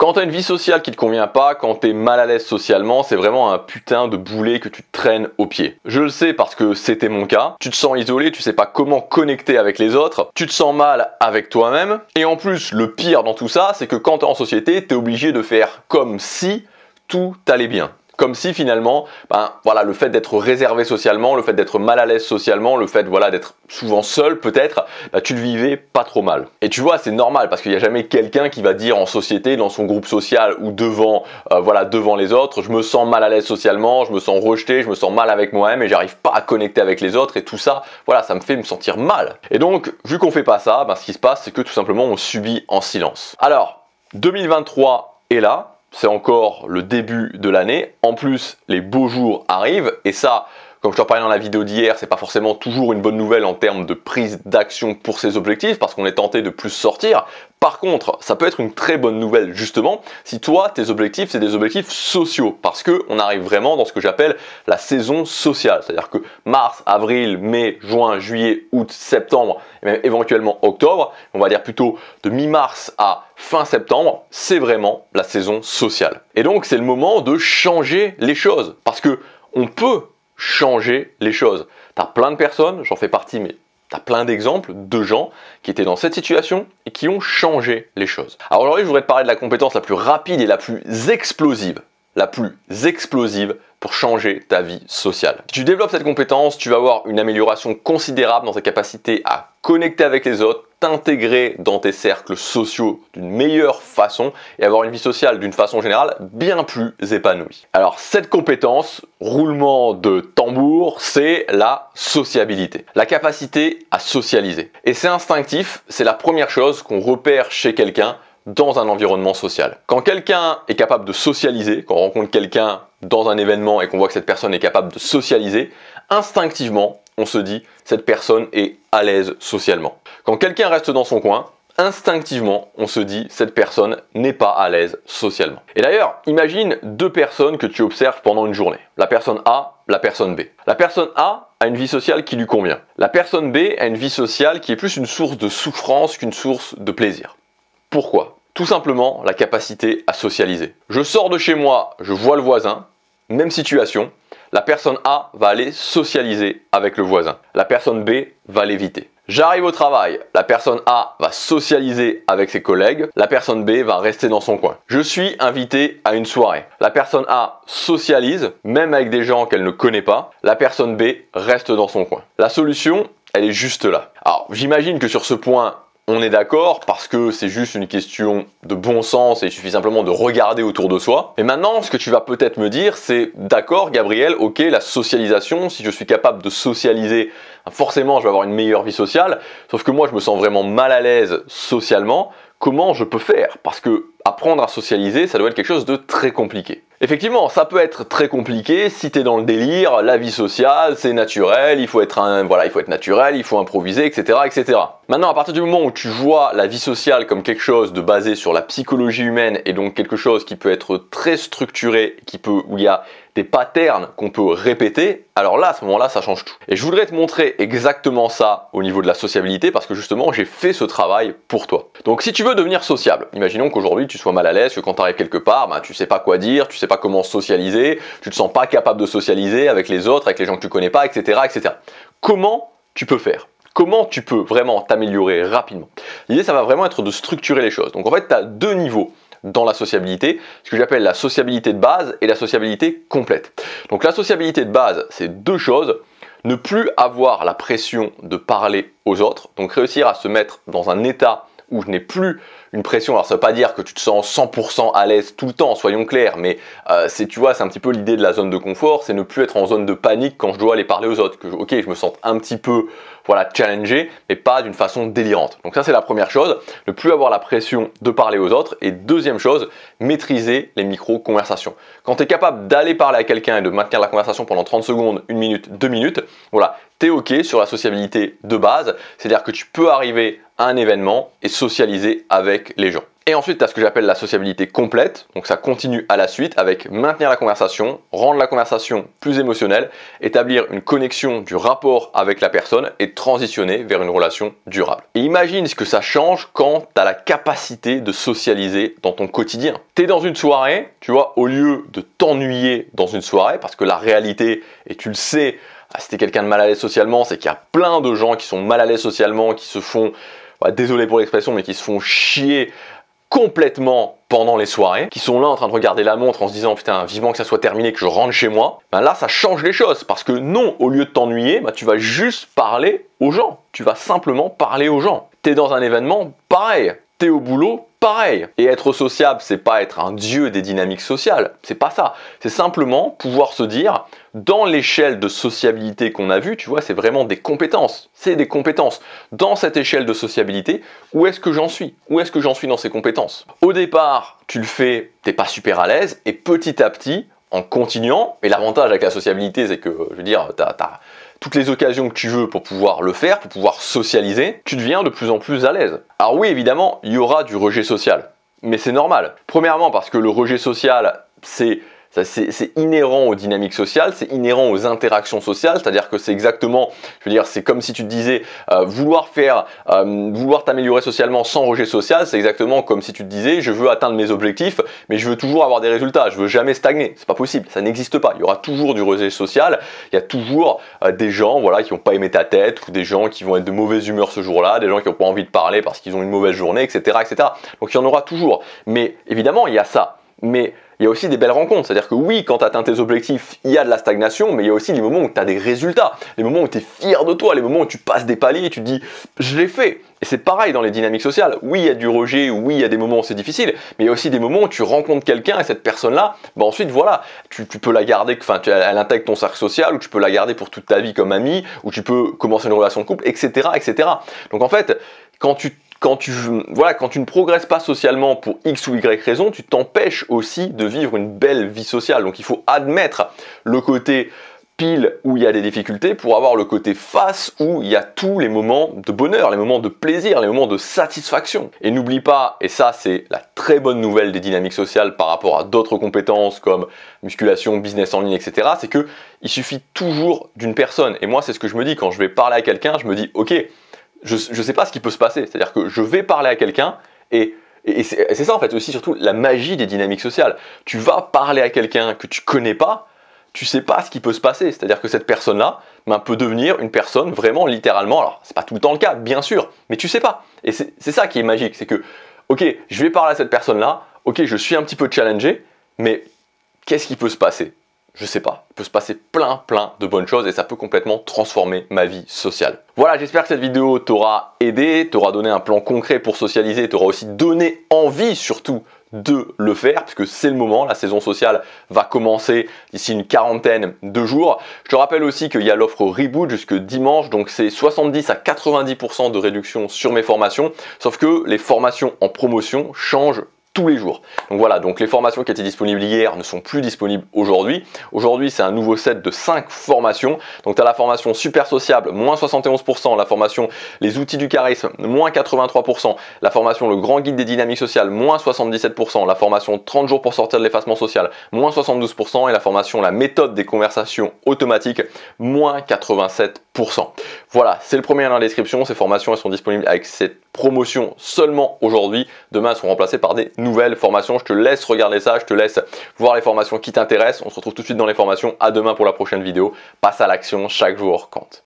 Quand tu as une vie sociale qui te convient pas, quand tu es mal à l'aise socialement, c'est vraiment un putain de boulet que tu te traînes au pied. Je le sais parce que c'était mon cas. Tu te sens isolé, tu sais pas comment connecter avec les autres, tu te sens mal avec toi-même. Et en plus, le pire dans tout ça, c'est que quand tu es en société, tu es obligé de faire comme si tout allait bien. Comme si finalement, voilà, le fait d'être réservé socialement, le fait d'être mal à l'aise socialement, le fait voilà, d'être souvent seul peut-être, tu le vivais pas trop mal. Et tu vois, c'est normal parce qu'il n'y a jamais quelqu'un qui va dire en société, dans son groupe social ou devant, devant les autres, je me sens mal à l'aise socialement, je me sens rejeté, je me sens mal avec moi-même et j'arrive pas à connecter avec les autres et tout ça, voilà, ça me fait me sentir mal. Et donc, vu qu'on fait pas ça, ce qui se passe, c'est que tout simplement on subit en silence. Alors, 2023 est là. C'est encore le début de l'année. En plus, les beaux jours arrivent. Et ça, comme je te parlais dans la vidéo d'hier, c'est pas forcément toujours une bonne nouvelle en termes de prise d'action pour ses objectifs parce qu'on est tenté de plus sortir. Par contre, ça peut être une très bonne nouvelle justement si toi, tes objectifs, c'est des objectifs sociaux parce que on arrive vraiment dans ce que j'appelle la saison sociale. C'est-à-dire que mars, avril, mai, juin, juillet, août, septembre et même éventuellement octobre, on va dire plutôt de mi-mars à fin septembre, c'est vraiment la saison sociale. Et donc, c'est le moment de changer les choses parce que on peut changer les choses. T'as plein de personnes, j'en fais partie, mais t'as plein d'exemples de gens qui étaient dans cette situation et qui ont changé les choses. Alors aujourd'hui, je voudrais te parler de la compétence la plus rapide et la plus explosive pour changer ta vie sociale. Si tu développes cette compétence, tu vas avoir une amélioration considérable dans ta capacité à connecter avec les autres, t'intégrer dans tes cercles sociaux d'une meilleure façon et avoir une vie sociale d'une façon générale bien plus épanouie. Alors cette compétence, roulement de tambour, c'est la sociabilité, la capacité à socialiser. Et c'est instinctif, c'est la première chose qu'on repère chez quelqu'un dans un environnement social. Quand quelqu'un est capable de socialiser, quand on rencontre quelqu'un dans un événement et qu'on voit que cette personne est capable de socialiser, instinctivement, on se dit cette personne est à l'aise socialement. Quand quelqu'un reste dans son coin, instinctivement, on se dit cette personne n'est pas à l'aise socialement. Et d'ailleurs, imagine deux personnes que tu observes pendant une journée. La personne A, la personne B. La personne A a une vie sociale qui lui convient. La personne B a une vie sociale qui est plus une source de souffrance qu'une source de plaisir. Pourquoi ? Tout simplement la capacité à socialiser. Je sors de chez moi, je vois le voisin, même situation, la personne A va aller socialiser avec le voisin. La personne B va l'éviter. J'arrive au travail, la personne A va socialiser avec ses collègues, la personne B va rester dans son coin. Je suis invité à une soirée. La personne A socialise, même avec des gens qu'elle ne connaît pas, la personne B reste dans son coin. La solution, elle est juste là. Alors, j'imagine que sur ce point, on est d'accord parce que c'est juste une question de bon sens et il suffit simplement de regarder autour de soi. Et maintenant, ce que tu vas peut-être me dire, c'est d'accord Gabriel, ok, la socialisation, si je suis capable de socialiser, forcément je vais avoir une meilleure vie sociale, sauf que moi je me sens vraiment mal à l'aise socialement, comment je peux faire? Parce que apprendre à socialiser, ça doit être quelque chose de très compliqué. Effectivement, ça peut être très compliqué si tu es dans le délire, la vie sociale, c'est naturel, il faut être naturel, il faut improviser, etc., etc. Maintenant, à partir du moment où tu vois la vie sociale comme quelque chose de basé sur la psychologie humaine et donc quelque chose qui peut être très structuré, où il y a des patterns qu'on peut répéter, alors là, à ce moment-là, ça change tout. Et je voudrais te montrer exactement ça au niveau de la sociabilité parce que justement, j'ai fait ce travail pour toi. Donc, si tu veux devenir sociable, imaginons qu'aujourd'hui, tu sois mal à l'aise, que quand tu arrives quelque part, tu sais pas quoi dire, tu sais pas comment socialiser, tu te sens pas capable de socialiser avec les autres, avec les gens que tu connais pas, etc., etc. Comment tu peux faire ? Comment tu peux vraiment t'améliorer rapidement? L'idée, ça va vraiment être de structurer les choses. Donc, en fait, tu as deux niveaux dans la sociabilité, ce que j'appelle la sociabilité de base et la sociabilité complète. Donc, la sociabilité de base, c'est deux choses. Ne plus avoir la pression de parler aux autres, donc réussir à se mettre dans un état où je n'ai plus une pression. Alors ça ne veut pas dire que tu te sens 100% à l'aise tout le temps, soyons clairs, mais c'est un petit peu l'idée de la zone de confort, c'est ne plus être en zone de panique quand je dois aller parler aux autres, que ok, je me sens un petit peu challengé, mais pas d'une façon délirante. Donc ça c'est la première chose, ne plus avoir la pression de parler aux autres. Et deuxième chose, maîtriser les micro-conversations. Quand tu es capable d'aller parler à quelqu'un et de maintenir la conversation pendant 30 secondes, 1 minute, 2 minutes, voilà, tu es ok sur la sociabilité de base, c'est-à-dire que tu peux arriver à un événement et socialiser avec les gens. Et ensuite, tu as ce que j'appelle la sociabilité complète. Donc ça continue à la suite avec maintenir la conversation, rendre la conversation plus émotionnelle, établir une connexion du rapport avec la personne et transitionner vers une relation durable. Et imagine ce que ça change quand tu as la capacité de socialiser dans ton quotidien. Tu es dans une soirée, tu vois, au lieu de t'ennuyer dans une soirée, parce que la réalité, et tu le sais, si tu es quelqu'un de mal à l'aise socialement, c'est qu'il y a plein de gens qui sont mal à l'aise socialement, qui se font, désolé pour l'expression, mais qui se font chier complètement pendant les soirées, qui sont là en train de regarder la montre en se disant putain vivement que ça soit terminé, que je rentre chez moi. Ben là ça change les choses parce que non, au lieu de t'ennuyer, ben, tu vas juste parler aux gens, tu vas simplement parler aux gens. T'es dans un événement, pareil, t'es au boulot, pareil. Et être sociable, c'est pas être un dieu des dynamiques sociales, c'est pas ça. C'est simplement pouvoir se dire, dans l'échelle de sociabilité qu'on a vue, tu vois, c'est vraiment des compétences. C'est des compétences. Dans cette échelle de sociabilité, où est-ce que j'en suis? Où est-ce que j'en suis dans ces compétences? Au départ, tu le fais, t'es pas super à l'aise, et petit à petit, en continuant, et l'avantage avec la sociabilité, c'est que, je veux dire, t'as toutes les occasions que tu veux pour pouvoir le faire, pour pouvoir socialiser, tu deviens de plus en plus à l'aise. Alors oui, évidemment, il y aura du rejet social, mais c'est normal. Premièrement, parce que le rejet social, c'est inhérent aux dynamiques sociales, c'est inhérent aux interactions sociales, c'est-à-dire que c'est exactement, je veux dire, c'est comme si tu te disais vouloir t'améliorer socialement sans rejet social, c'est exactement comme si tu te disais je veux atteindre mes objectifs, mais je veux toujours avoir des résultats, je veux jamais stagner. C'est pas possible, ça n'existe pas. Il y aura toujours du rejet social, il y a toujours des gens, voilà, qui n'ont pas aimé ta tête, ou des gens qui vont être de mauvaise humeur ce jour-là, des gens qui n'ont pas envie de parler parce qu'ils ont une mauvaise journée, etc., etc. Donc il y en aura toujours. Mais évidemment, il y a ça. Mais il y a aussi des belles rencontres, c'est-à-dire que oui, quand tu atteins tes objectifs, il y a de la stagnation, mais il y a aussi les moments où tu as des résultats, les moments où tu es fier de toi, les moments où tu passes des paliers et tu te dis « je l'ai fait ». Et c'est pareil dans les dynamiques sociales, oui, il y a du rejet, oui, il y a des moments où c'est difficile, mais il y a aussi des moments où tu rencontres quelqu'un et cette personne-là, bah ensuite voilà, tu peux la garder, enfin elle intègre ton cercle social, ou tu peux la garder pour toute ta vie comme amie, ou tu peux commencer une relation de couple, etc., etc. Donc en fait, quand tu ne progresses pas socialement pour X ou Y raison, tu t'empêches aussi de vivre une belle vie sociale. Donc il faut admettre le côté pile où il y a des difficultés pour avoir le côté face où il y a tous les moments de bonheur, les moments de plaisir, les moments de satisfaction. Et n'oublie pas, et ça c'est la très bonne nouvelle des dynamiques sociales par rapport à d'autres compétences comme musculation, business en ligne, etc., c'est qu'il suffit toujours d'une personne. Et moi c'est ce que je me dis quand je vais parler à quelqu'un, je me dis ok, je ne sais pas ce qui peut se passer, c'est-à-dire que je vais parler à quelqu'un et c'est ça en fait aussi surtout la magie des dynamiques sociales. Tu vas parler à quelqu'un que tu connais pas, tu sais pas ce qui peut se passer, c'est-à-dire que cette personne-là peut devenir une personne vraiment littéralement, alors c'est pas tout le temps le cas bien sûr, mais tu sais pas. Et c'est ça qui est magique, c'est que ok, je vais parler à cette personne-là, ok, je suis un petit peu challengé, mais qu'est-ce qui peut se passer? Je sais pas, il peut se passer plein de bonnes choses et ça peut complètement transformer ma vie sociale. Voilà, j'espère que cette vidéo t'aura aidé, t'aura donné un plan concret pour socialiser, t'aura aussi donné envie surtout de le faire puisque c'est le moment, la saison sociale va commencer d'ici une quarantaine de jours. Je te rappelle aussi qu'il y a l'offre Reboot jusque dimanche, donc c'est 70 à 90% de réduction sur mes formations, sauf que les formations en promotion changent tous les jours. Donc voilà, donc les formations qui étaient disponibles hier ne sont plus disponibles aujourd'hui. Aujourd'hui, c'est un nouveau set de 5 formations. Donc tu as la formation super sociable, moins 71%, la formation les outils du charisme, moins 83%, la formation le grand guide des dynamiques sociales, moins 77%, la formation 30 jours pour sortir de l'effacement social, moins 72%, et la formation la méthode des conversations automatiques, moins 87%. Voilà, c'est le premier dans la description. Ces formations, elles sont disponibles avec cette promotion seulement aujourd'hui. Demain, elles seront remplacées par des nouvelles formations. Je te laisse regarder ça, je te laisse voir les formations qui t'intéressent. On se retrouve tout de suite dans les formations. À demain pour la prochaine vidéo. Passe à l'action, chaque jour compte.